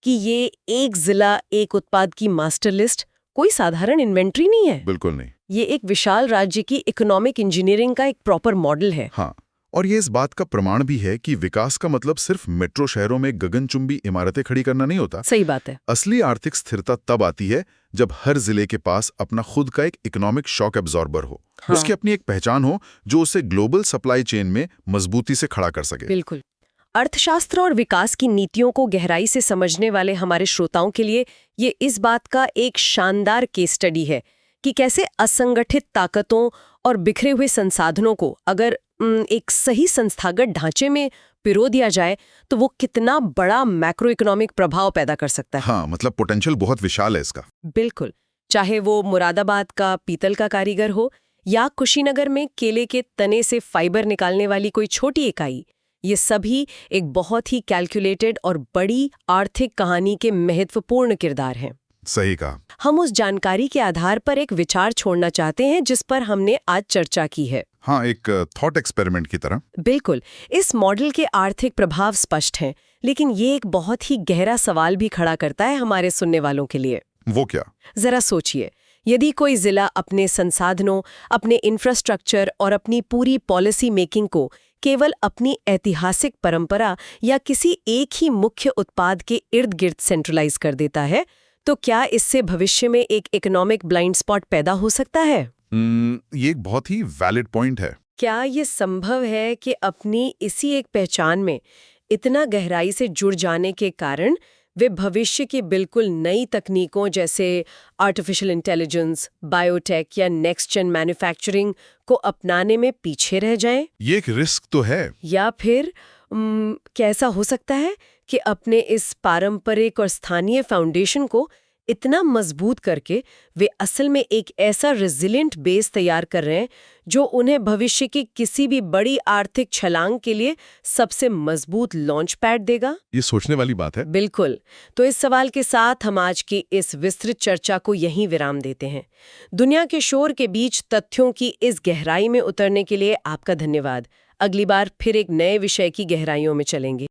कि ये एक जिला एक उत्पाद की मास्टर लिस्ट कोई साधारण इन्वेंट्री नहीं है। बिल्कुल नहीं। ये एक विशाल राज्य की इकोनॉमिक इंजीनियरिंग का एक प्रॉपर मॉडल है। हाँ, और ये इस बात का प्रमाण भी है कि विकास का मतलब सिर्फ मेट्रो शहरों में गगनचुंबी इमारतें खड़ी करना नहीं होता। सही बात है। असली आर्थिक स्थिरता तब आती है जब हर जिले के पास अपना खुद का एक इकोनॉमिक शॉक एब्जॉर्बर हो। हाँ। उसकी अपनी एक पहचान हो जो उसे ग्लोबल सप्लाई चेन में मजबूती से खड़ा कर सके। बिल्कुल। अर्थशास्त्र और विकास की नीतियों को गहराई से समझने वाले हमारे श्रोताओं के लिए ये इस बात का एक शानदार केस स्टडी है कि कैसे असंगठित ताकतों और बिखरे हुए संसाधनों को अगर एक सही संस्थागत ढांचे में पिरो दिया जाए तो वो कितना बड़ा मैक्रो इकोनॉमिक प्रभाव पैदा कर सकता है। हाँ, मतलब पोटेंशियल बहुत विशाल है इसका। बिल्कुल। चाहे वो मुरादाबाद का पीतल का कारीगर हो या कुशीनगर में केले के तने से फाइबर निकालने वाली कोई छोटी इकाई, ये सभी एक बहुत ही कैलकुलेटेड और बड़ी आर्थिक कहानी के महत्वपूर्ण किरदार हैं। सही कहा। हम उस जानकारी के आधार पर एक विचार छोड़ना चाहते हैं जिस पर हमने आज चर्चा की है। हाँ, एक थॉट एक्सपेरिमेंट की तरह। बिल्कुल। इस मॉडल के आर्थिक प्रभाव स्पष्ट हैं, लेकिन ये एक बहुत ही गहरा सवाल भी खड़ा करता है हमारे सुनने वालों के लिए। वो क्या? जरा सोचिए, यदि कोई जिला अपने संसाधनों, अपने इंफ्रास्ट्रक्चर और अपनी पूरी पॉलिसी मेकिंग को केवल अपनी ऐतिहासिक परंपरा या किसी एक ही मुख्य उत्पाद के इर्द गिर्द सेंट्रलाइज कर देता है, तो क्या इससे भविष्य में एक इकोनॉमिक ब्लाइंड स्पॉट पैदा हो सकता है? ये एक बहुत ही वैलिड पॉइंट है। क्या ये संभव है कि अपनी इसी एक पहचान में इतना गहराई से जुड़ जाने के कारण वे भविष्य की बिल्कुल नई तकनीकों जैसे आर्टिफिशियल इंटेलिजेंस, बायोटेक या नेक्स्ट जेन मैन्युफैक्चरिंग को अपनाने में पीछे रह जाएं? ये एक रिस्क तो है। या फिर कैसा हो सकता है कि अपने इस पारंपरिक और स्थानीय फाउंडेशन को इतना मजबूत करके वे असल में एक ऐसा रेजिलिएंट बेस तैयार कर रहे हैं जो उन्हें भविष्य की किसी भी बड़ी आर्थिक छलांग के लिए सबसे मजबूत लॉन्च पैड देगा? ये सोचने वाली बात है। बिल्कुल। तो इस सवाल के साथ हम आज की इस विस्तृत चर्चा को यहीं विराम देते हैं। दुनिया के शोर के बीच तथ्यों की इस गहराई में उतरने के लिए आपका धन्यवाद। अगली बार फिर एक नए विषय की गहराइयों में चलेंगे।